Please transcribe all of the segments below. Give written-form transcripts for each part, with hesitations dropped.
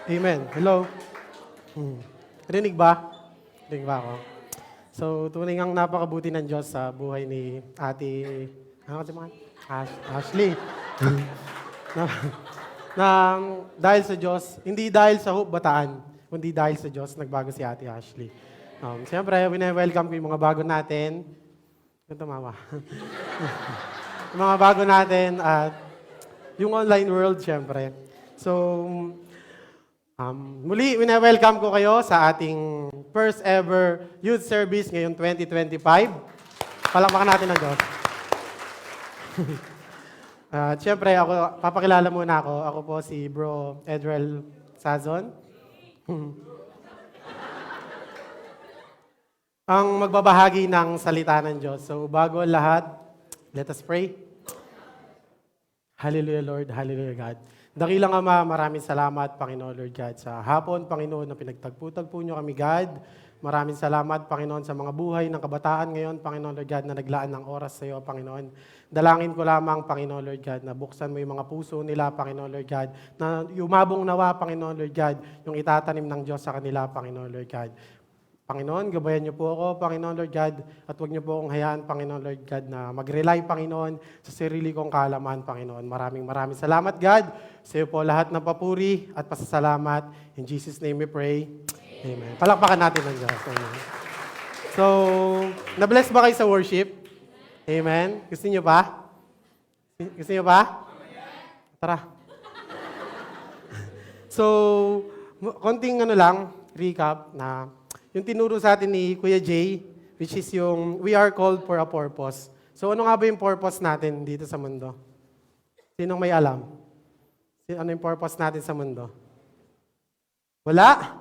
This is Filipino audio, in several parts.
Amen. Hello. Hmm. Rinig ba? Rinig ba ako? So, tunay ngang napakabuti ng Diyos sa buhay ni Ate, ano kasi mga? Ashley. na, na dahil sa Diyos, hindi dahil sa Hope Bataan, kundi dahil sa Diyos, nagbago si Ate Ashley. Siyempre, welcome ko yung mga bago natin. Ito, mama. Yung mga bago natin at yung online world, siyempre. So, muli, welcome ko kayo sa ating first ever youth service ngayong 2025. Palakpakan natin ang Diyos. Siyempre, papakilala muna ako. Ako po si Bro Edrel Sazon. Ang magbabahagi ng salita ng Diyos. So, bago ang lahat, let us pray. Hallelujah, Lord. Hallelujah, God. Dakilang Ama, maraming salamat, Panginoon, Lord God, sa hapon, Panginoon, na pinagtagpo-tagpo niyo kami, God. Maraming salamat, Panginoon, sa mga buhay ng kabataan ngayon, Panginoon, Lord God, na naglaan ng oras sa iyo, Panginoon. Dalangin ko lamang, Panginoon, Lord God, na buksan mo yung mga puso nila, Panginoon, Lord God, na yumabong nawa, Panginoon, Lord God, yung itatanim ng Diyos sa kanila, Panginoon, Lord God. Panginoon, gabayan niyo po ako, Panginoon Lord God, at huwag niyo po akong hayaan, Panginoon Lord God, na mag-rely, Panginoon, sa sarili kong kaalaman, Panginoon. Maraming salamat, God. Sa iyo po lahat ng papuri at pasasalamat. In Jesus' name we pray. Amen. Palakpakan natin ang Diyos. Amen. So, na-bless ba kayo sa worship? Amen. Gusto niyo pa? Gusto niyo pa? Tara. So, konting recap na yung tinuro sa atin ni Kuya Jay, which is yung we are called for a purpose. So ano nga ba yung purpose natin dito sa mundo? Sinong may alam? Ano yung purpose natin sa mundo? Wala?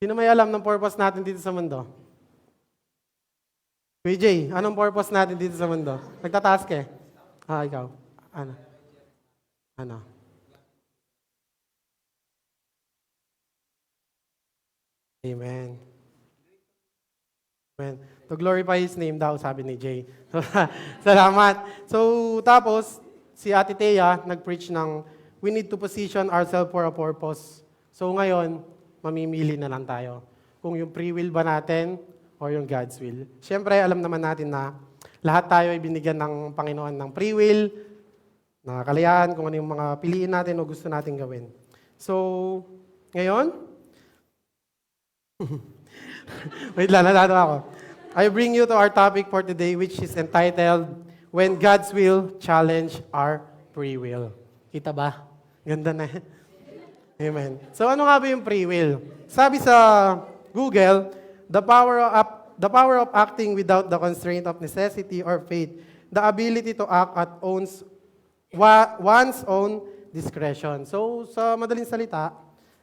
Sino may alam ng purpose natin dito sa mundo? Kuya Jay, anong purpose natin dito sa mundo? Nagtatask eh. Ikaw. Ano? Amen. Amen. To glorify His name daw, sabi ni Jay. Salamat. So, tapos, si Ate Thea nag-preach ng we need to position ourselves for a purpose. So, ngayon, mamimili na lang tayo. Kung yung free will ba natin or yung God's will. Siyempre, alam naman natin na lahat tayo ay binigyan ng Panginoon ng free will, na kalayaan, kung ano yung mga piliin natin o gusto natin gawin. So, ngayon, wait lang, natatawa ako. I bring you to our topic for today, which is entitled, When God's Will Challenge Our Free Will. Kita ba? Ganda na. Amen. So ano nga ba yung free will? Sabi sa Google, the power of acting without the constraint of necessity or faith, the ability to act at one's own discretion. So sa madaling salita,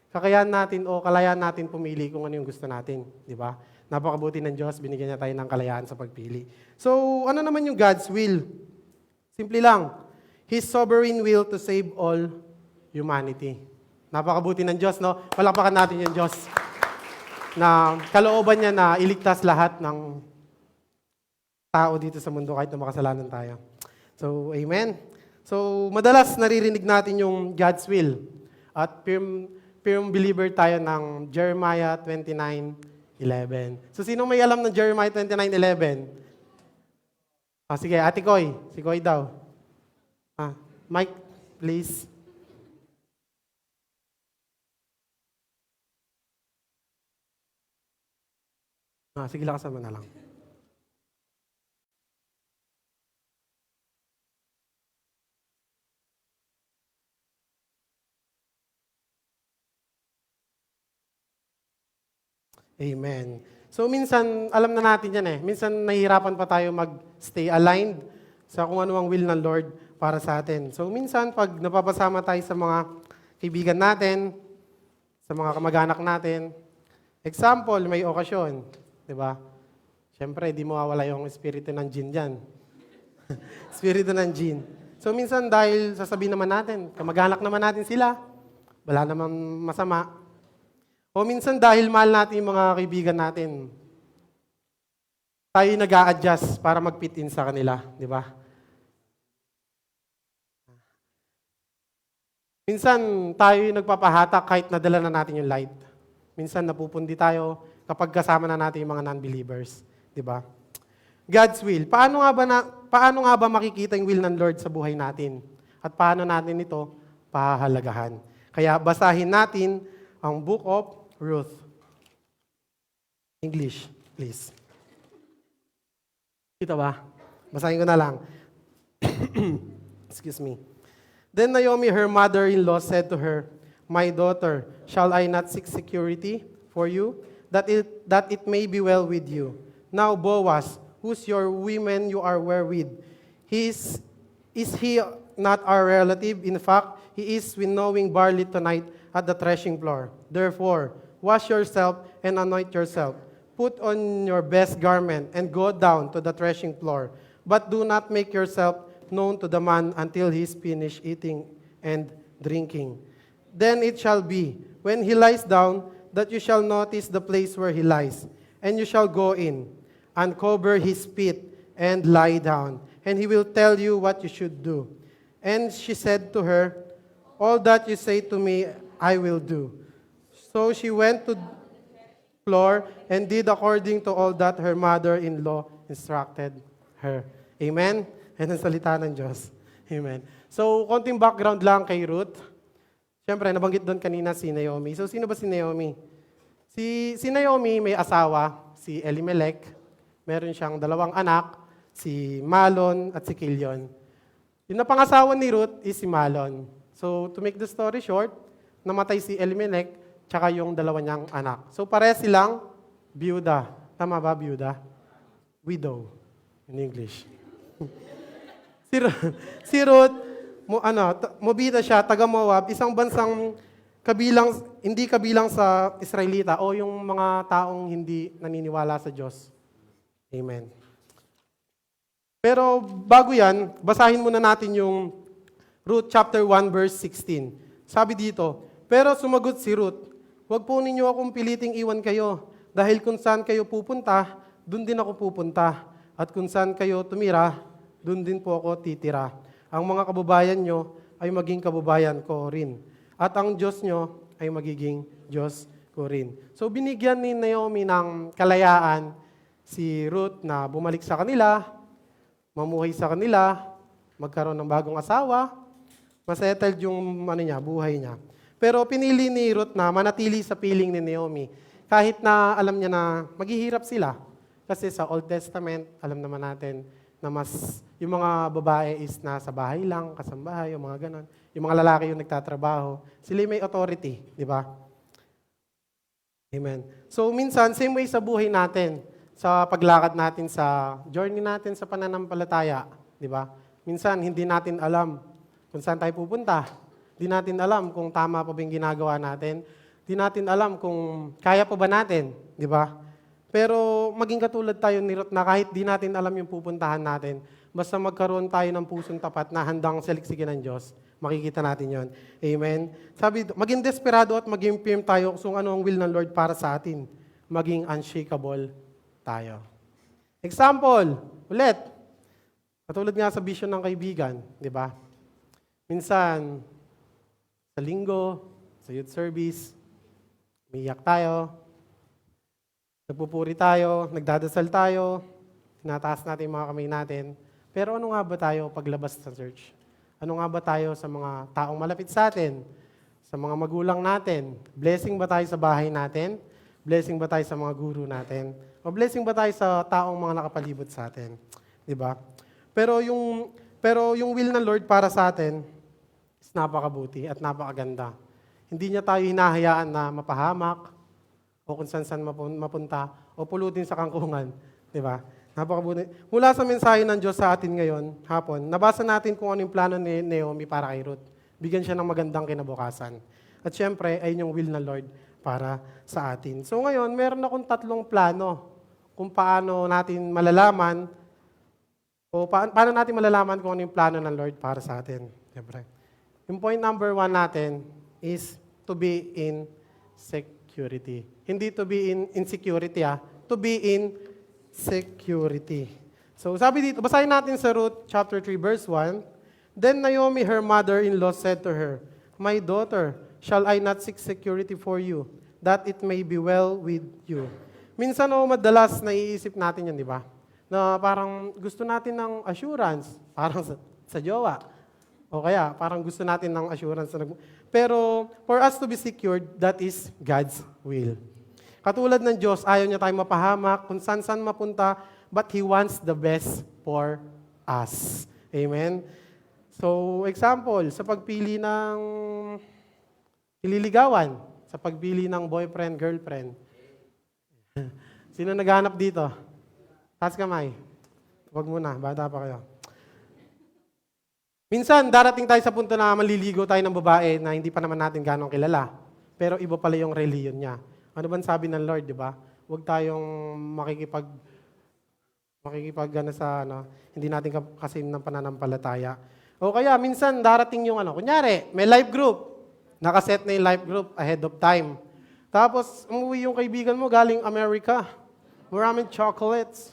kakayahan natin o kalayaan natin pumili kung ano yung gusto natin, di ba? Napakabuti ng Diyos, binigyan niya tayo ng kalayaan sa pagpili. So, ano naman yung God's will? Simple lang. His sovereign will to save all humanity. Napakabuti ng Diyos, no? Palakpakan natin yung Diyos na kalooban niya na iligtas lahat ng tao dito sa mundo kahit na makasalanan tayo. So, amen. So, madalas naririnig natin yung God's will. At firm believer tayo ng Jeremiah 29:11. So, sino may alam ng Jeremiah 29:11? Sige, Ate Koy. Si Koy daw. Mike, please. Sige lang, kasama na lang. Amen. So minsan, alam na natin yan eh. Minsan nahihirapan pa tayo mag-stay aligned sa kung ano ang will ng Lord para sa atin. So minsan, pag napapasama tayo sa mga kaibigan natin, sa mga kamag-anak natin, example, may okasyon, di ba? Siyempre, di mawawala yung espiritu ng jinn dyan. Espiritu ng jinn. So minsan, dahil sasabihin naman natin, kamag-anak naman natin sila, wala namang masama. O minsan dahil mahal natin yung mga kaibigan natin, tayo nag-a-adjust para mag-fit in sa kanila, di ba? Minsan tayo yung nagpapahatak kahit nadala na natin yung light. Minsan napupundi tayo kapag kasama na natin yung mga non-believers. Di ba? God's will. Paano nga ba makikita yung will ng Lord sa buhay natin? At paano natin ito pahahalagahan? Kaya basahin natin ang Book of Ruth. English, please. Kita ba? Basahin ko na lang. Excuse me. Then Naomi, her mother-in-law, said to her, "My daughter, shall I not seek security for you, that it may be well with you? Now Boaz, whose your women you are wherewith, is he not our relative? In fact, he is winnowing barley tonight at the threshing floor. Therefore, wash yourself and anoint yourself. Put on your best garment and go down to the threshing floor. But do not make yourself known to the man until he is finished eating and drinking. Then it shall be, when he lies down, that you shall notice the place where he lies, and you shall go in, uncover his feet, and lie down, and he will tell you what you should do." And she said to her, "All that you say to me, I will do." So she went to floor and did according to all that her mother-in-law instructed her. Amen? Yan ang salita ng Diyos. Amen. So, konting background lang kay Ruth. Siyempre, nabanggit doon kanina si Naomi. So, sino ba si Naomi? Si Naomi may asawa, si Elimelech. Meron siyang 2 anak, si Malon at si Kilion. Yung napangasawa ni Ruth is si Malon. So, to make the story short, namatay si Elimelech tsaka yung 2 niyang anak. So, pare silang byuda. Tama ba, byuda? Widow in English. Si Ruth, Mobita siya, taga Moab, isang bansang hindi kabilang sa Israelita o yung mga taong hindi naniniwala sa Diyos. Amen. Pero bago yan, basahin muna natin yung Ruth chapter 1 verse 16. Sabi dito, "Pero sumagot si Ruth, huwag po ninyo akong piliting iwan kayo, dahil kung saan kayo pupunta, doon din ako pupunta. At kung saan kayo tumira, doon din po ako titira. Ang mga kababayan nyo ay maging kababayan ko rin. At ang Diyos nyo ay magiging Diyos ko rin." So binigyan ni Naomi ng kalayaan si Ruth na bumalik sa kanila, mamuhay sa kanila, magkaroon ng bagong asawa, masettled yung buhay niya. Pero pinili ni Ruth na manatili sa piling ni Naomi, kahit na alam niya na maghihirap sila. Kasi sa Old Testament, alam naman natin na mas yung mga babae is nasa bahay lang, kasambahay, yung mga ganon. Yung mga lalaki yung nagtatrabaho. Sila may authority, di ba? Amen. So minsan, same way sa buhay natin, sa paglakad natin, sa journey natin sa pananampalataya, di ba? Minsan, hindi natin alam kung saan tayo pupunta. Hindi natin alam kung tama pa ba yung ginagawa natin. Hindi natin alam kung kaya pa ba natin, di ba? Pero maging katulad tayo ni Ruth na kahit di natin alam yung pupuntahan natin, basta magkaroon tayo ng pusong tapat na handang saliksikin ng Diyos, makikita natin yon. Amen? Sabi, maging desperado at maging firm tayo kung ano ang will ng Lord para sa atin. Maging unshakable tayo. Example, ulit. Katulad nga sa vision ng kaibigan, di ba? Minsan, sa linggo, sa youth service, umiyak tayo, nagpupuri tayo, nagdadasal tayo, tinataas natin yung mga kamay natin. Pero ano nga ba tayo paglabas sa church? Ano nga ba tayo sa mga taong malapit sa atin? Sa mga magulang natin? Blessing ba tayo sa bahay natin? Blessing ba tayo sa mga guru natin? O blessing ba tayo sa taong mga nakapalibot sa atin? Di ba? Pero yung will ng Lord para sa atin is napakabuti at napakaganda. Hindi niya tayo hinahayaan na mapahamak, o kung saan mapunta, o pulutin sa kangkungan. Di ba? Napakabuti. Mula sa mensahe ng Diyos sa atin ngayon, hapon, nabasa natin kung ano yung plano ni Naomi para kay Ruth. Bigyan siya ng magandang kinabukasan. At syempre, ay yung will ng Lord para sa atin. So ngayon, meron akong 3 plano kung paano natin malalaman, o paano natin malalaman kung ano yung plano ng Lord para sa atin. Syempre. Yung point number 1 natin is to be in security. Hindi to be in insecurity, to be in security. So sabi dito, basahin natin sa Ruth chapter 3 verse 1. Then Naomi, her mother-in-law, said to her, My daughter, shall I not seek security for you, that it may be well with you? Minsan madalas naiisip natin yan, di ba? Na parang gusto natin ng assurance, parang sa jowa. O kaya, parang gusto natin ng assurance. Pero, for us to be secured, that is God's will. Katulad ng Diyos, ayaw niya tayong mapahamak, kung saan-saan mapunta, but He wants the best for us. Amen? So, example, sa pagpili ng ililigawan, sa pagpili ng boyfriend, girlfriend. Sino naghanap dito? Taas kamay. Huwag muna, bata pa kayo. Minsan, darating tayo sa punto na maliligo tayo ng babae na hindi pa naman natin ganong kilala. Pero iba pala yung reliyon niya. Ano ba sabi ng Lord, di ba? Huwag tayong makikipag hindi natin kasi ng pananampalataya. O kaya, minsan, darating yung kunyari, may life group. Nakaset na yung life group ahead of time. Tapos, umuwi yung kaibigan mo galing America. Maraming chocolates.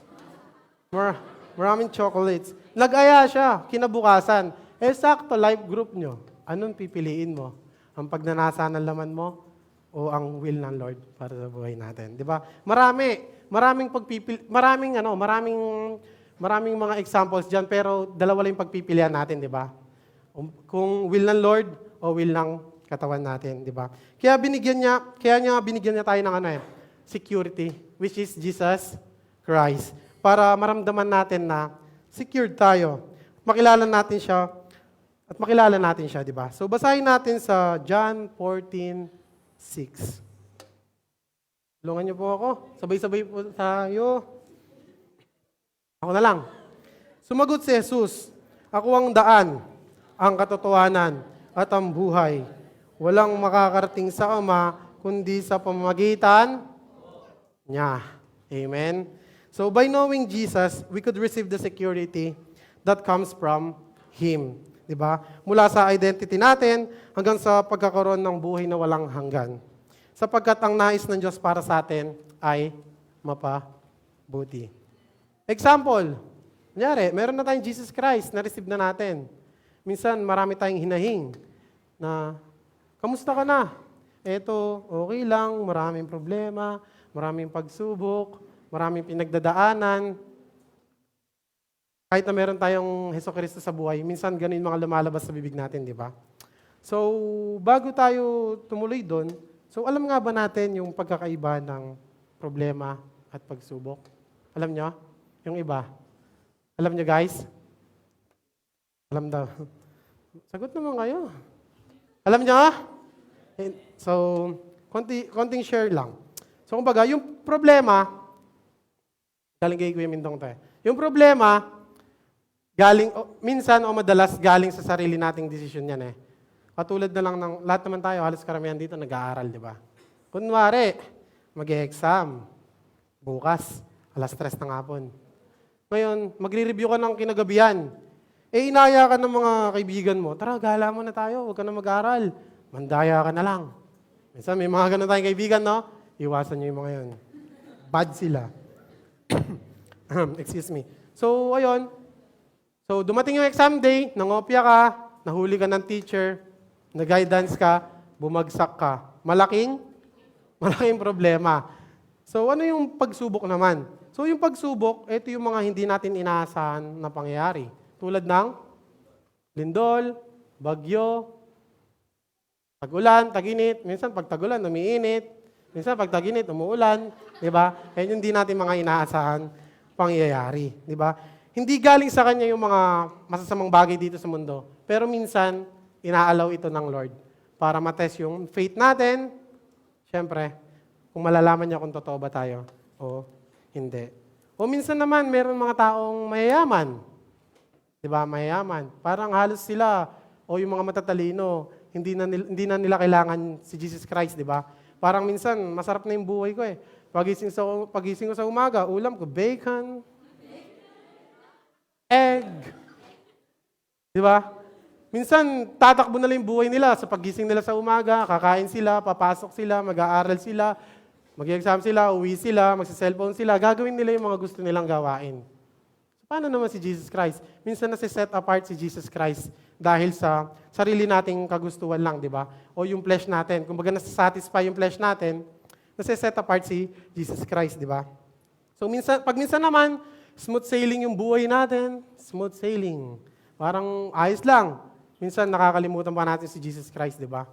Maraming chocolates. Nag-aya siya, kinabukasan. Sakto, life group nyo. Anong pipiliin mo? Ang pagnanasa ng laman mo o ang will ng Lord para sa buhay natin? Di ba? Maraming mga examples dyan, pero dalawa lang yung pagpipilian natin, di ba? Kung will ng Lord o will ng katawan natin, di ba? Kaya binigyan niya tayo ng security, which is Jesus Christ, para maramdaman natin na secured tayo. Makilala natin siya, di ba? So basahin natin sa John 14:6. Tulungan niyo po ako. Sabay-sabay po tayo. Ako na lang. Sumagot si Jesus, ako ang daan, ang katotohanan, at ang buhay. Walang makakarating sa Ama, kundi sa pamamagitan niya. Amen? So by knowing Jesus, we could receive the security that comes from Him. Diba? Mula sa identity natin hanggang sa pagkakaroon ng buhay na walang hanggan. Sapagkat ang nais ng Diyos para sa atin ay mapabuti. Example, kunyari, meron na tayong Jesus Christ na receive na natin. Minsan, marami tayong hinahing na, kamusta ka na? Eto, okay lang, maraming problema, maraming pagsubok, maraming pinagdadaanan. Kahit na meron tayong Hesukristo sa buhay, minsan ganun yung mga lumalabas sa bibig natin, di ba? So, bago tayo tumuloy doon, so alam nga ba natin yung pagkakaiba ng problema at pagsubok? Alam nyo? Yung iba? Alam nyo, guys? Alam daw. Sagot naman kayo. Alam nyo? So, konting share lang. So, kumbaga, yung problema, galing kay Kuya Mindong tayo. Yung problema, minsan o madalas galing sa sarili nating desisyon yan eh. Katulad na lang ng, lahat naman tayo, halos karamihan dito, nag-aaral, di ba? Kunwari, mag-e-exam, bukas, 3:00 ng hapon. Ngayon, magre-review ka ng kinagabihan. Inaya ka ng mga kaibigan mo, tara, gala mo na tayo, huwag ka na mag-aaral. Mandaya ka na lang. Minsan, may mga ganun tayong kaibigan, no? Iwasan nyo yung mga yun. Bad sila. Excuse me. So, ayun. So, dumating yung exam day, nangopya ka, nahuli ka ng teacher, nag-guidance ka, bumagsak ka. Malaking problema. So, ano yung pagsubok naman? So, yung pagsubok, ito yung mga hindi natin inaasahan na pangyayari. Tulad ng lindol, bagyo, tag-ulan, tag-init. Minsan, pag tag-ulan, umiinit. Minsan, pag tag-init, umuulan. Di ba? Yan yung hindi natin mga inaasahan pangyayari. Di ba? Hindi galing sa Kanya yung mga masasamang bagay dito sa mundo. Pero minsan, inaalaw ito ng Lord para matest yung faith natin. Siyempre, kung malalaman niya kung totoo ba tayo o hindi. O minsan naman, meron mga taong mayayaman. Diba? Mayayaman. Parang halos sila o yung mga matatalino, hindi na nila kailangan si Jesus Christ, diba? Parang minsan, masarap na yung buhay ko eh. Pagising ko sa umaga, ulam ko, bacon, egg. Di ba? Minsan, tatakbo na lang yung buhay nila sa paggising nila sa umaga, kakain sila, papasok sila, mag-aaral sila, mag-exam sila, uwi sila, magsa-cellphone sila, gagawin nila yung mga gusto nilang gawain. Paano naman si Jesus Christ? Minsan nasi-set apart si Jesus Christ dahil sa sarili nating kagustuhan lang, di ba? O yung flesh natin. Kung baga nasa-satisfy yung flesh natin, nasi-set apart si Jesus Christ, di ba? So pag minsan naman, smooth sailing yung buhay natin, smooth sailing. Parang ayos lang. Minsan nakakalimutan pa natin si Jesus Christ, di ba?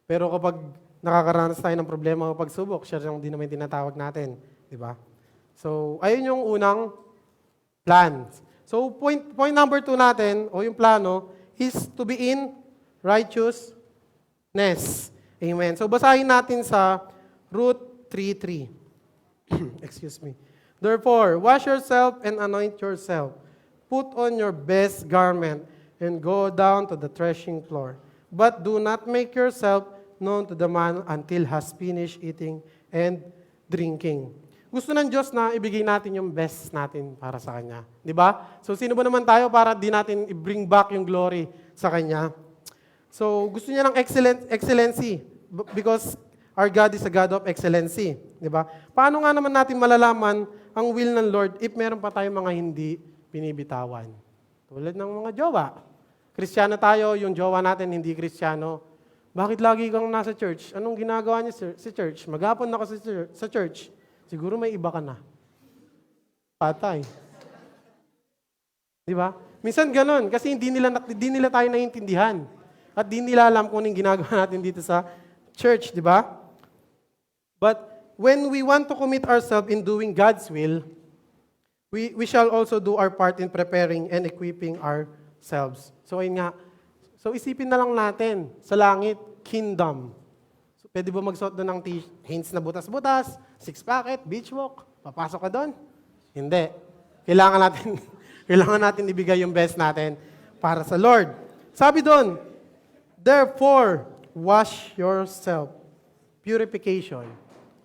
Pero kapag nakakaranas tayo ng problema o pagsubok, siya yung din naman tinatawag natin, di ba? So, ayun yung unang plan. So, point number 2 natin, o yung plano, is to be in righteousness. Amen. So, basahin natin sa Ruth 3:3. Excuse me. Therefore, wash yourself and anoint yourself. Put on your best garment and go down to the threshing floor. But do not make yourself known to the man until has finished eating and drinking. Gusto ng Diyos na ibigay natin yung best natin para sa Kanya. Di ba? So, sino ba naman tayo para di natin i-bring back yung glory sa Kanya? So, gusto niya ng excellency because our God is a God of excellency. Di ba? Paano nga naman natin malalaman ang will ng Lord if meron pa tayong mga hindi binibitawan? Tulad ng mga jowa. Kristiyano tayo, yung jowa natin hindi Kristiyano. Bakit lagi kang nasa church? Anong ginagawa niya sa church? Maghapon ako sa church. Siguro may iba ka na. Patay. Di ba? Minsan ganun, kasi hindi nila tayo naiintindihan. At di nila alam kung anong ginagawa natin dito sa church, di ba? But when we want to commit ourselves in doing God's will, we shall also do our part in preparing and equipping ourselves. So ayun nga. So isipin na lang natin, sa langit, kingdom. So, pwede ba magsuot doon ng hints na butas-butas, 6-packet, beach walk? Papasok ka doon? Hindi. Kailangan natin ibigay yung best natin para sa Lord. Sabi doon, therefore, wash yourself. Purification.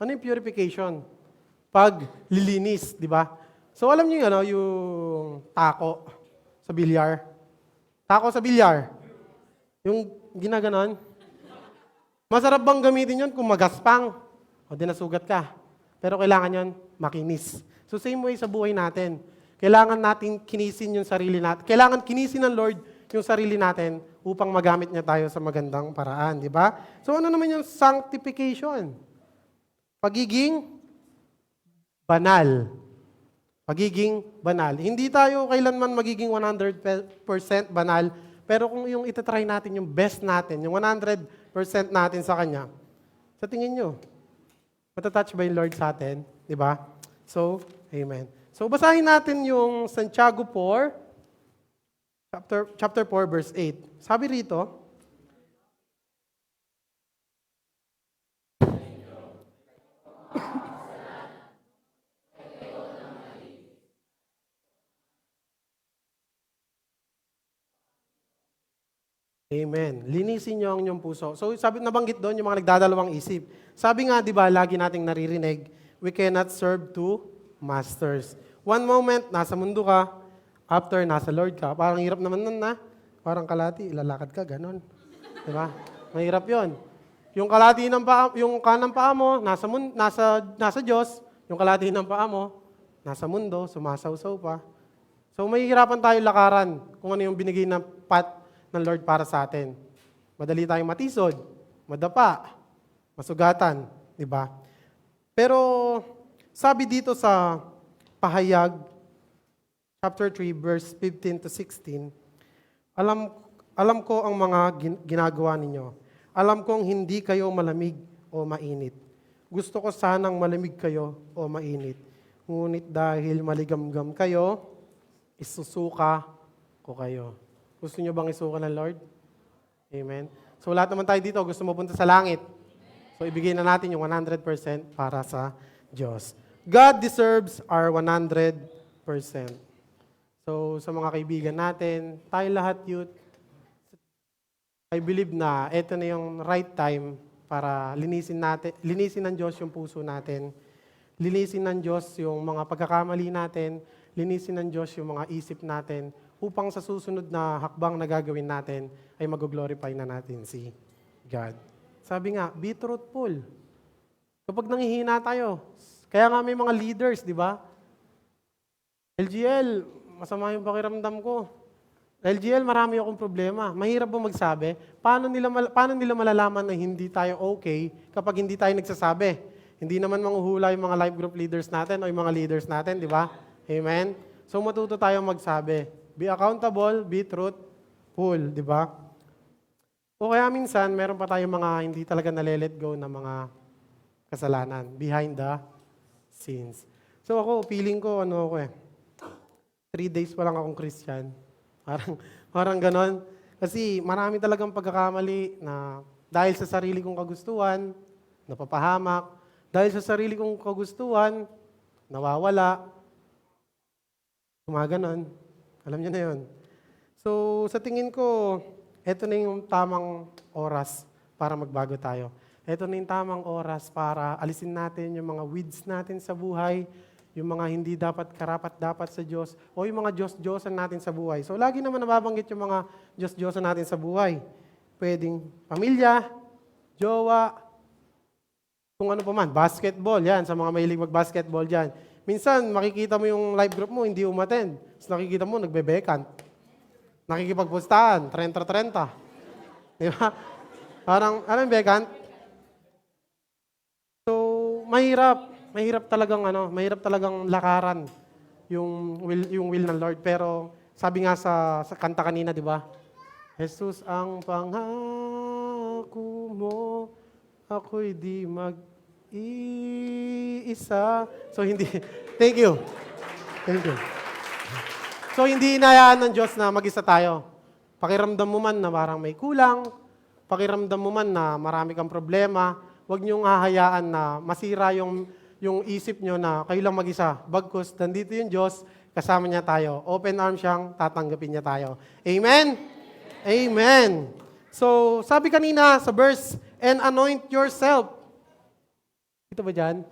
Ano yung purification? Paglilinis, di ba? So alam niyo yung tako sa bilyar. Tako sa bilyar. Yung ginaganon. Masarap bang gamitin yun kung magaspang? O di nasugat ka. Pero kailangan yun makinis. So same way sa buhay natin. Kailangan natin kinisin yung sarili natin. Kailangan kinisin ng Lord yung sarili natin upang magamit niya tayo sa magandang paraan. Di ba? So ano naman yung sanctification? Pagiging banal. Pagiging banal. Hindi tayo kailanman magiging 100% banal, pero kung yung itatry natin, yung best natin, yung 100% natin sa Kanya, sa tingin nyo, matatouch ba yung Lord sa atin? Di ba? So, amen. So, basahin natin yung Santiago 4, chapter 4, verse 8. Sabi rito, amen. Linisin niyo ang inyong puso. So, sabi, nabanggit doon yung mga nagdadalawang isip. Sabi nga, di ba, lagi nating naririnig, we cannot serve two masters. One moment, nasa mundo ka. After, nasa Lord ka. Parang hirap naman nun na. Parang kalati, ilalakad ka, ganon. Di ba? Mahirap yon. Yung kalati ng paa, yung kanang paa mo, nasa Diyos. Yung kalati ng paa mo, nasa mundo, sumasawsaw pa. So, mahihirapan tayo lakaran kung ano yung binigay na path ng Lord para sa atin. Madali tayong matisod, madapa, masugatan, di ba? Pero sabi dito sa Pahayag, chapter 3, verse 15 to 16, alam ko ang mga ginagawa ninyo. Alam kong hindi kayo malamig o mainit. Gusto ko sanang malamig kayo o mainit. Ngunit dahil maligamgam kayo, isusuka ko kayo. Gusto niyo bang isuka ng Lord? Amen. So lahat naman tayo dito gusto mo punta sa langit. So ibigay na natin yung 100% para sa Diyos. God deserves our 100%. So sa mga kaibigan natin, tayo lahat youth, I believe na ito na yung right time para linisin ng Diyos yung puso natin. Linisin ng Diyos yung mga pagkakamali natin. Linisin ng Diyos yung mga isip natin upang sa susunod na hakbang na gagawin natin ay mag-glorify na natin si God. Sabi nga, be truthful. Kapag nanghihina tayo, kaya nga may mga leaders, di ba? LGL, masama yung pakiramdam ko. LGL, marami akong problema. Mahirap ba magsabi? Paano nila malalaman na hindi tayo okay kapag hindi tayo nagsasabi? Hindi naman manghuhula yung mga life group leaders natin o yung mga leaders natin, di ba? Amen? So matuto tayong magsabi. Be accountable, be truthful, di ba? O kaya minsan, meron pa tayong mga hindi talaga nale-let go na mga kasalanan behind the scenes. So ako, feeling ko, 3 days pa lang akong Christian. Parang ganon. Kasi marami talagang pagkakamali na dahil sa sarili kong kagustuhan, napapahamak. Dahil sa sarili kong kagustuhan, nawawala. Gumaganon. Alam niyo na yun. So, sa tingin ko, eto na yung tamang oras para magbago tayo. Eto na yung tamang oras para alisin natin yung mga weeds natin sa buhay, yung mga hindi dapat karapat-dapat sa Diyos, o yung mga Diyos-Diyosan natin sa buhay. So, lagi naman nababanggit yung mga Diyos-Diyosan natin sa buhay. Pwedeng pamilya, jowa, kung ano pa man, basketball, yan, sa mga mahilig mag-basketball dyan. Minsan, makikita mo yung live group mo, hindi umattend. Tapos nakikita mo, nagbe-bekant. Nakikipagpustahan, 30-30. Di ba? Parang, ano yung bekant? So, mahirap talagang lakaran yung will ng Lord. Pero sabi nga sa kanta kanina, di ba? Jesus ang pangako mo, ako'y di mag-iisa. So hindi, thank you. So hindi inayaan ng Diyos na mag-isa tayo. Pakiramdam mo man na parang may kulang, pakiramdam mo man na marami kang problema, huwag niyong hahayaan na masira yung isip niyo na kayo lang mag-isa. Bagkus, nandito yung Diyos, kasama niya tayo. Open arms siyang, tatanggapin niya tayo. Amen? Amen. So, sabi kanina sa verse, and anoint yourself. Ito ba dyan?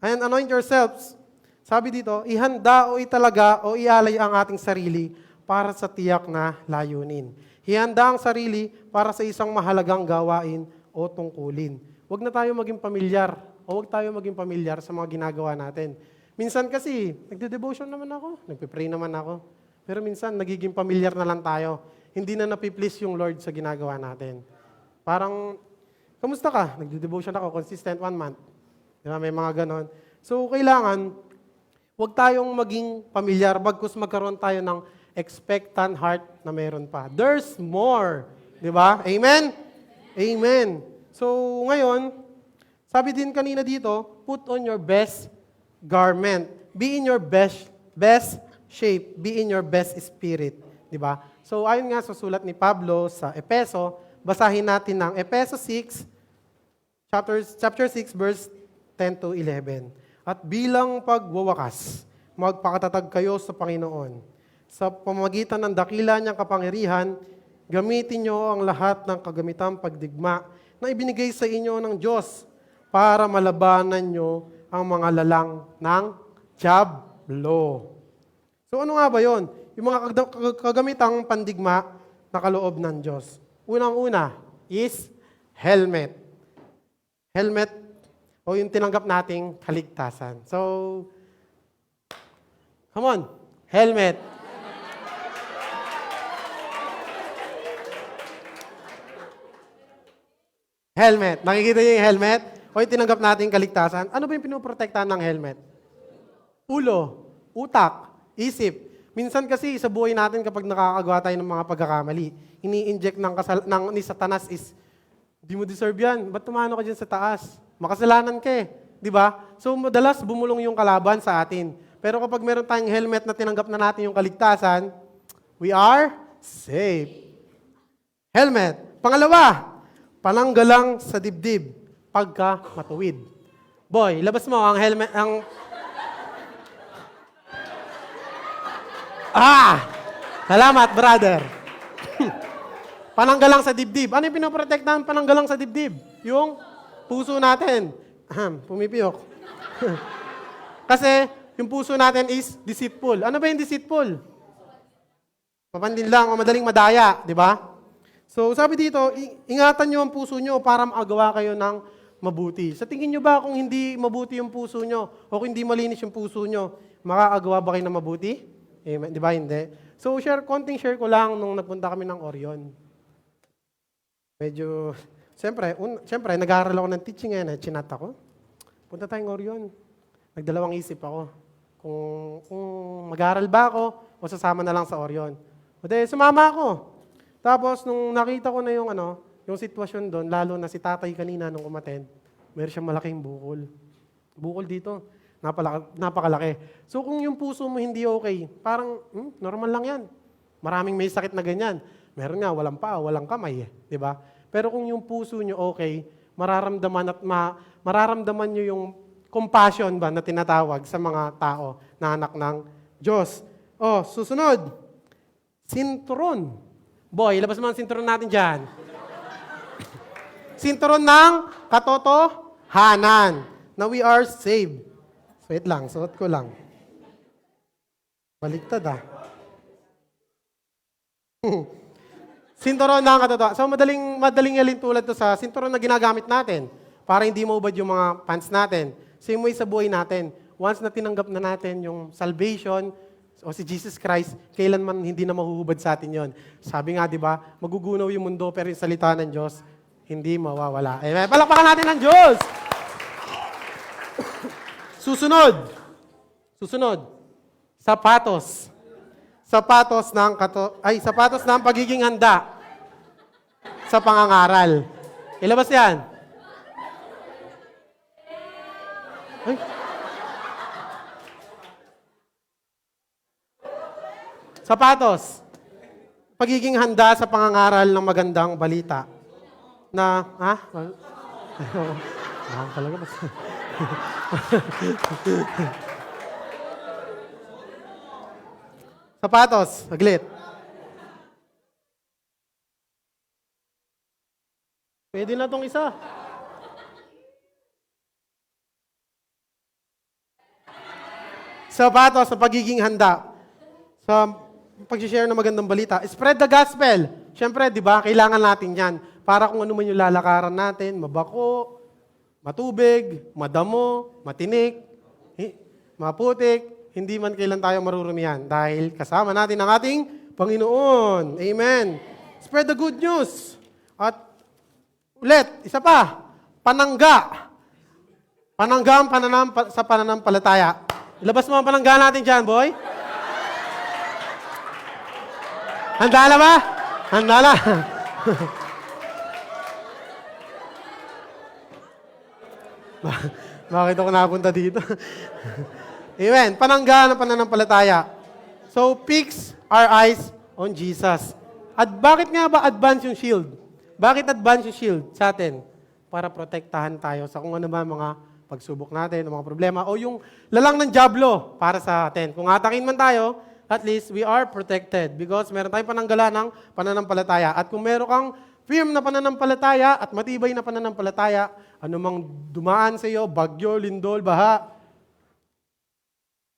And anoint yourselves. Sabi dito, ihanda o italaga o ialay ang ating sarili para sa tiyak na layunin. Ihanda ang sarili para sa isang mahalagang gawain o tungkulin. Huwag na tayo maging pamilyar o huwag tayo maging pamilyar sa mga ginagawa natin. Minsan kasi, nagde-devotion naman ako, nagpe-pray naman ako. Pero minsan, nagiging pamilyar na lang tayo. Hindi na napiplease yung Lord sa ginagawa natin. Parang, kamusta ka? Nagde-devotion ako, consistent 1 month. Diba? May mga ganon. So, kailangan, huwag tayong maging pamilyar, bagkus magkaroon tayo ng expectant heart na meron pa. There's more. Diba? Amen? Amen. So, ngayon, sabi din kanina dito, put on your best garment. Be in your best shape. Be in your best spirit. Diba? So, ayon nga sa sulat ni Pablo sa Epeso, basahin natin ng Epeso 6, chapter 6, verse 10 to 11. At bilang pagwawakas, magpakatatag kayo sa Panginoon. Sa pamamagitan ng dakila niyang kapangyarihan, gamitin niyo ang lahat ng kagamitang pagdigma na ibinigay sa inyo ng Diyos para malabanan niyo ang mga lalang ng dyablo. So ano nga ba yon? Yung mga kagamitang pandigma na kaloob ng Diyos. Unang-una is helmet. Helmet o yung tinanggap nating kaligtasan. So, come on, helmet. Helmet. Nakikita niyo yung helmet? O yung tinanggap nating kaligtasan? Ano ba yung pinoprotektahan ng helmet? Ulo, utak, isip. Minsan kasi sa buhay natin kapag nakakagawa tayo ng mga pagkakamali, ini-inject ni Satanas is, di mo deserve yan. Ba't tumano ka dyan sa taas? Makasalanan ka eh. Di ba? So madalas bumulong yung kalaban sa atin. Pero kapag meron tayong helmet na tinanggap na natin yung kaligtasan, we are safe. Helmet. Pangalawa, pananggalang sa dibdib pagka matuwid. Boy, labas mo ang helmet, Salamat, brother. Pananggalang sa dibdib. Ano yung pinoprotektahan pananggalang sa dibdib? Yung puso natin. Pumipiyok. Kasi yung puso natin is deceitful. Ano ba yung deceitful? Mapandin lang o madaling madaya, di ba? So sabi dito, ingatan nyo ang puso nyo para maagawa kayo ng mabuti. Sa tingin nyo ba kung hindi mabuti yung puso nyo o kung hindi malinis yung puso nyo, makakagawa ba kayo ng mabuti? Amen. Di ba? Hindi. So, konting share ko lang nung nagpunta kami ng Orion. Medyo, siyempre, nag-aaral ako ng teaching ngayon. Chinat ako. Punta tayong Orion. Nagdalawang isip ako. Kung mag-aaral ba ako o sasama na lang sa Orion. O de, sumama ako. Tapos, nung nakita ko na yung sitwasyon doon, lalo na si tatay kanina nung umaten, meron siyang malaking bukol. Bukol dito. Napakalaki. So kung yung puso mo hindi okay, parang normal lang yan. Maraming may sakit na ganyan. Meron nga, walang paa, walang kamay. Di ba? Pero kung yung puso nyo okay, mararamdaman nyo yung compassion ba na tinatawag sa mga tao na anak ng Diyos. Susunod. Sinturon. Boy, ilabas mo ang sinturon natin dyan. Sinturon ng katotohanan na we are saved. Wait lang, suot ko lang. Baliktad Sinturon ng katotohanan. So madaling alin tulad to sa sinturon na ginagamit natin para hindi maubad yung mga pants natin. Same way sa buhay natin. Once na tinanggap na natin yung salvation o si Jesus Christ, kailanman hindi na mahuhubad sa atin yon. Sabi nga, di ba, magugunaw yung mundo pero yung salita ng Diyos, hindi mawawala. Amen. Palakpakan natin ng Diyos! Susunod. Sapatos. Sapatos ng pagiging handa sa pangangaral. Ilabas yan. Ay. Sapatos. Pagiging handa sa pangangaral ng magandang balita. Talaga ba? Sapatos, saglit. Pwede na tong isa. Sapatos sa pagiging handa. Sa pag-share ng magandang balita. Spread the gospel. Siyempre, di ba, kailangan natin yan. Para kung ano man yung lalakaran natin, mabako, matubig, madamo, matinik, maputik, hindi man kailan tayo marurumihan dahil kasama natin ang ating Panginoon. Amen. Spread the good news. At ulit, isa pa, panangga. Panangga ang sa pananampalataya. Ilabas mo ang panangga natin dyan, boy. Handa na ba? Handa na. Bakit ako napunta dito? Amen. Panangga ng pananampalataya. So, fix our eyes on Jesus. At bakit nga ba advance yung shield? Bakit advance yung shield sa atin? Para protektahan tayo sa kung ano ba mga pagsubok natin, mga problema, o yung lalang ng diablo para sa atin. Kung atakin man tayo, at least we are protected because meron tayong pananggala ng pananampalataya. At kung meron kang firm na pananampalataya at matibay na pananampalataya, anumang dumaan sa iyo, bagyo, lindol, baha,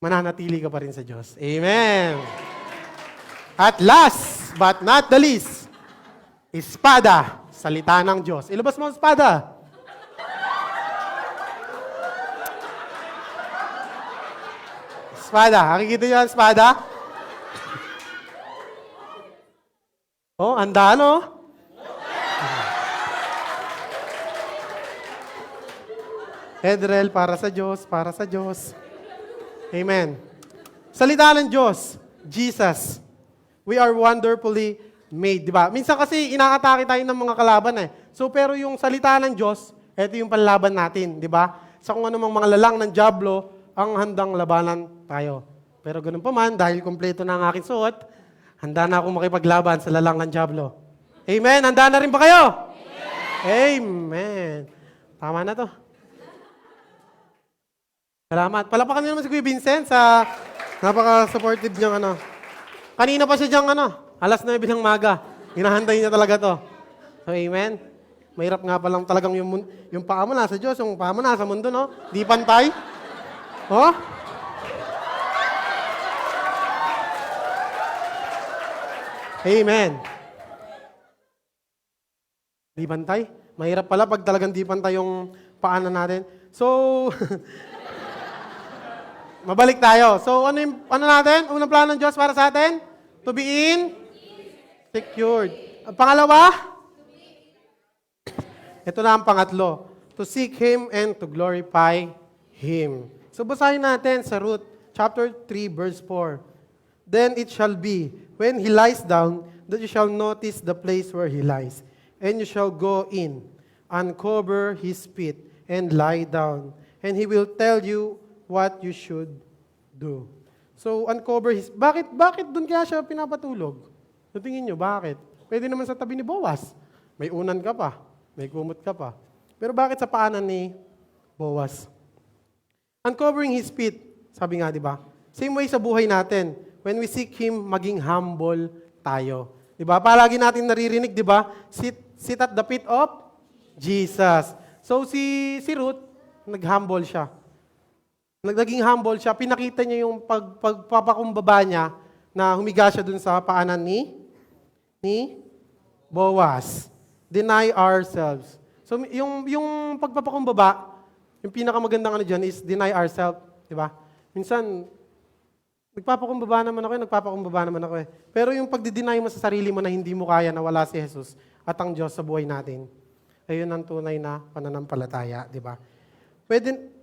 mananatili ka pa rin sa Diyos. Amen. At last but not the least, espada, salita ng Diyos. Ilabas mo ang espada. Espada. Nakikita niyo ang espada? Handa, no? Edrel, para sa Diyos, para sa Diyos. Amen. Salita ng Diyos, Jesus. We are wonderfully made, di ba? Minsan kasi inaatake tayo ng mga kalaban So, pero yung salita ng Diyos, ito yung panlaban natin, di ba? Sa kung anumang mga lalang ng diablo, ang handang labanan tayo. Pero ganun pa man, dahil kompleto na ang aking suot, handa na akong makipaglaban sa lalang ng diablo. Amen? Handa na rin ba kayo? Amen. Amen. Tama na to. Salamat. Palapakan niyo naman si Kuya Vincent sa napaka-supportive niyang Kanina pa siya diyang alas 9 ng maga. Hinahanday niya talaga to. So, amen. Mahirap nga pa lang talagang yung paa mo nasa Diyos, yung paa mo nasa mundo, no? Di pantay. Oh? Amen. Di pantay? Mahirap pala pag talagang di pantay yung paanan natin. So, Mabalik tayo. So, ano natin? Unang plano ng Diyos para sa atin? To be secured. Ang pangalawa? Ito na ang pangatlo. To seek Him and to glorify Him. So, basahin natin sa Ruth, chapter 3, verse 4. Then it shall be, when he lies down, that you shall notice the place where he lies. And you shall go in, uncover his feet, and lie down. And he will tell you what you should do. So, uncover his... Bakit doon kaya siya pinapatulog? So, tingin nyo, bakit? Pwede naman sa tabi ni Boaz. May unan ka pa. May kumot ka pa. Pero bakit sa paanan ni Boaz? Uncovering his feet, sabi nga, di ba? Same way sa buhay natin. When we seek Him, maging humble tayo. Di ba? Palagi natin naririnig, di ba? Sit at the feet of Jesus. So si Ruth, nag-humble siya. Naging humble siya. Pinakita niya yung pagpapakumbaba niya na humiga siya dun sa paanan ni Boaz. Deny ourselves. So yung pagpapakumbaba, yung pinakamagandang ano dyan is deny ourselves. Di ba? Minsan, nagpapakumbaba naman ako eh. Pero yung pagdi-deny mo sa sarili mo na hindi mo kaya na wala si Jesus at ang Diyos sa buhay natin, ayun ang tunay na pananampalataya, di ba? Pwede,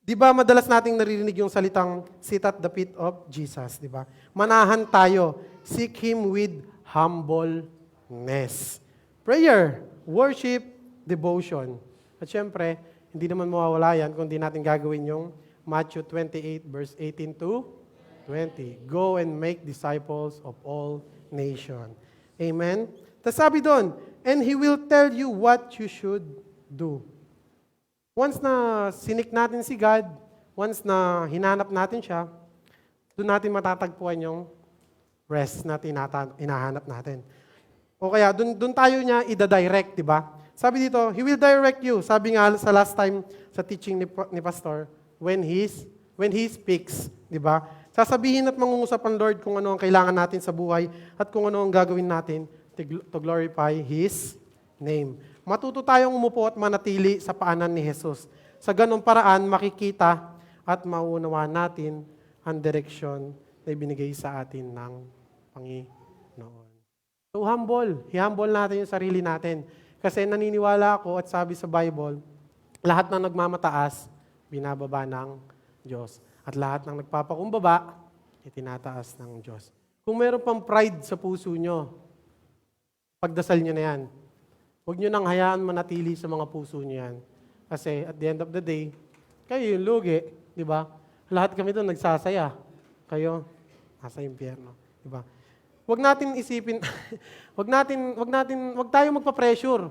di ba madalas nating naririnig yung salitang sit at the feet of Jesus, di ba? Manahan tayo. Seek Him with humbleness. Prayer, worship, devotion. At syempre, hindi naman mawawala yan kung di natin gagawin yung Matthew 28 verse 18 to 20. Go and make disciples of all nations. Amen? Tapos sabi doon, and He will tell you what you should do. Once na sinik natin si God, once na hinanap natin siya, doon natin matatagpuan yung rest na hinahanap natin. O kaya, doon tayo niya ida-direct, di ba? Sabi dito, He will direct you. Sabi nga sa last time sa teaching ni Pastor, when He speaks, di ba? Sasabihin at mangungusap ang Lord kung ano ang kailangan natin sa buhay at kung ano ang gagawin natin to glorify His name. Matuto tayong umupo at manatili sa paanan ni Jesus. Sa ganong paraan, makikita at mauunawaan natin ang direksyon na ibinigay sa atin ng Panginoon. So humble. I-humble natin yung sarili natin. Kasi naniniwala ako at sabi sa Bible, lahat ng nagmamataas, binababa ng Diyos. At lahat ng nagpapakumbaba, itinataas ng Diyos. Kung meron pang pride sa puso nyo, pagdasal nyo na yan. Huwag nyo nang hayaan manatili sa mga puso nyo yan. Kasi at the end of the day, kayo yung lugi, di ba? Lahat kami doon nagsasaya. Kayo, nasa impyerno. Di ba? Huwag natin isipin, wag tayo magpa-pressure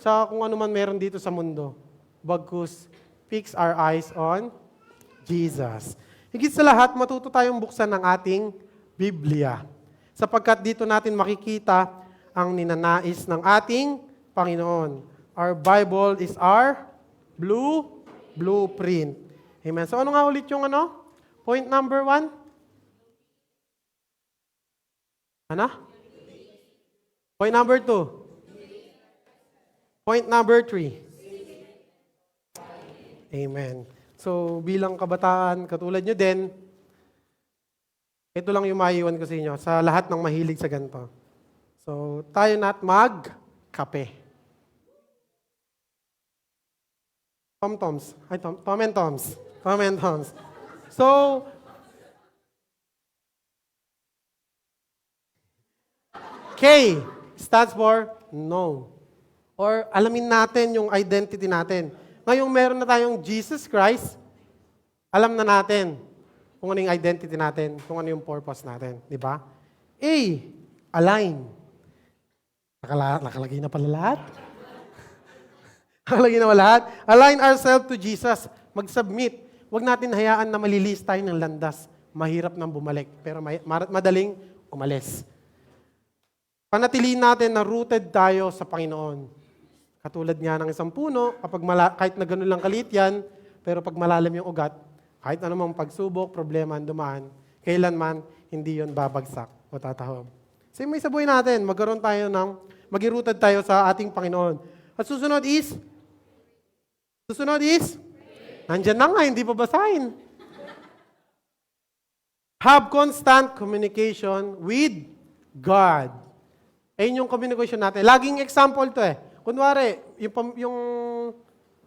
sa kung ano man meron dito sa mundo. Bagkus, fix our eyes on Jesus. Higit sa lahat, matuto tayong buksan ng ating Biblia. Sapagkat dito natin makikita ang ninanais ng ating Panginoon. Our Bible is our blueprint. Amen. So ano nga ulit yung point number 1? Ano? Point number 2. Point number 3. Amen. So, bilang kabataan, katulad nyo din, ito lang yung maiiwan ko sa inyo, sa lahat ng mahilig sa ganito. So, tayo na't mag-kape. Tom-toms. Ay, Tom and Toms. Tom and Toms. So, K stands for no. Or alamin natin yung identity natin. Ngayong meron na tayong Jesus Christ, alam na natin kung ano yung identity natin, kung ano yung purpose natin. Di ba? A, align. Nakalagay na pala lahat? Nakalagay na pala lahat? Align ourselves to Jesus. Mag-submit. Huwag natin hayaan na malilis tayo ng landas. Mahirap nang bumalik, pero madaling umalis. Panatiliin natin na rooted tayo sa Panginoon. Katulad nga ng isang puno, kapag kahit na gano'n lang kalit yan, pero pag malalim yung ugat, kahit anumang pagsubok, problema, dumaan, kailanman hindi yon babagsak o tatahog. Same way sa buhay natin, mag-rooted tayo sa ating Panginoon. At susunod is, nandyan na nga, hindi pa basahin. Have constant communication with God. Ayun yung communication natin. Laging example to eh. Kunwari,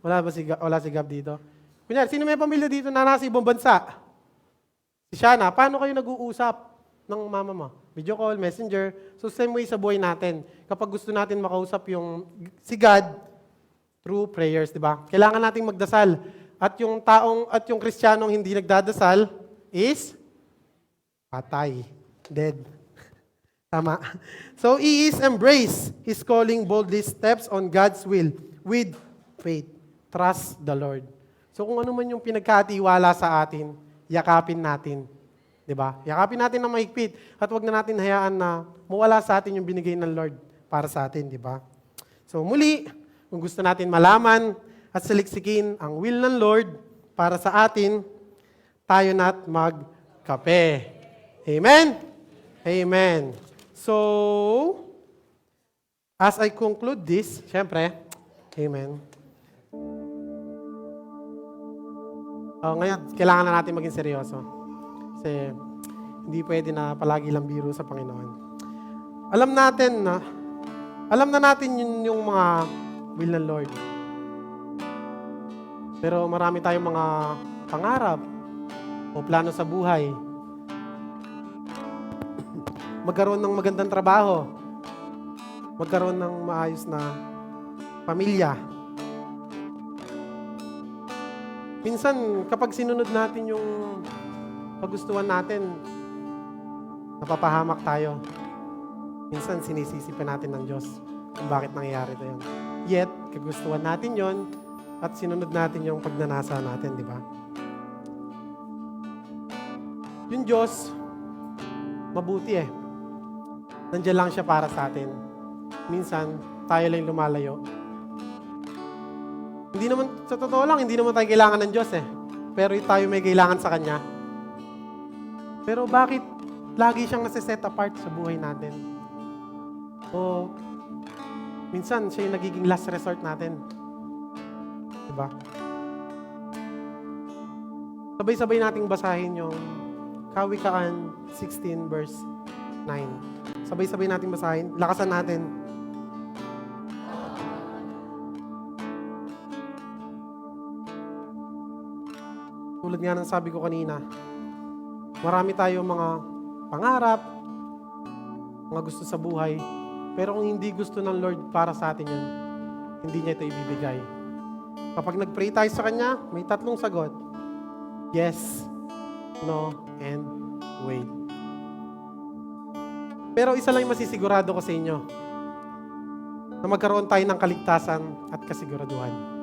wala si Gab dito. Kunyari, sino may pamilya dito na nasa ibang bansa? Si Shana, paano kayo nag-uusap ng mama mo? Video call, messenger. So same way sa buhay natin. Kapag gusto natin makausap si God, through prayers, di ba? Kailangan nating magdasal. At yung Kristiyanong hindi nagdadasal is patay. Dead. Tama. So, he is embrace his calling boldly steps on God's will with faith. Trust the Lord. So, kung ano man yung pinagkatiwala sa atin, yakapin natin. Diba? Yakapin natin na mahigpit at wag na natin hayaan na mawala sa atin yung binigay ng Lord para sa atin. Diba? So, muli, kung gusto natin malaman at saliksikin ang will ng Lord para sa atin, tayo na't magkape. Amen? Amen. So, as I conclude this, syempre, amen. Ngayon, kailangan na natin maging seryoso. Kasi, hindi pwede na palagi lang biro sa Panginoon. Alam na natin yung mga will ng Lord. Pero marami tayong mga pangarap o plano sa buhay. Magkaroon ng magandang trabaho. Magkaroon ng maayos na pamilya. Minsan, kapag sinunod natin yung pagustuhan natin, napapahamak tayo. Minsan, sinisisi pa natin ng Diyos kung bakit nangyayari ito yun. Yet, kagustuhan natin yon at sinunod natin yung pagnanasa natin, di ba? Yung Diyos, mabuti eh. Nandiyan lang siya para sa atin. Minsan, tayo lang lumalayo. Hindi naman, sa totoo lang, hindi naman tayo kailangan ng Diyos eh. Pero tayo may kailangan sa Kanya. Pero bakit lagi siyang nasa-set apart sa buhay natin? O, minsan, siya yung nagiging last resort natin. Diba? Sabay-sabay nating basahin yung Kawikaan 16 verse 9. Sabay-sabay nating basahin. Lakasan natin. Tulad nga ng sabi ko kanina, marami tayong mga pangarap, mga gusto sa buhay, pero kung hindi gusto ng Lord para sa atin yun, hindi niya ito ibibigay. Kapag nag-pray tayo sa Kanya, may 3 sagot. Yes, no, and wait. Pero isa lang yung masisigurado ko sa inyo, na magkaroon tayo ng kaligtasan at kasiguraduhan.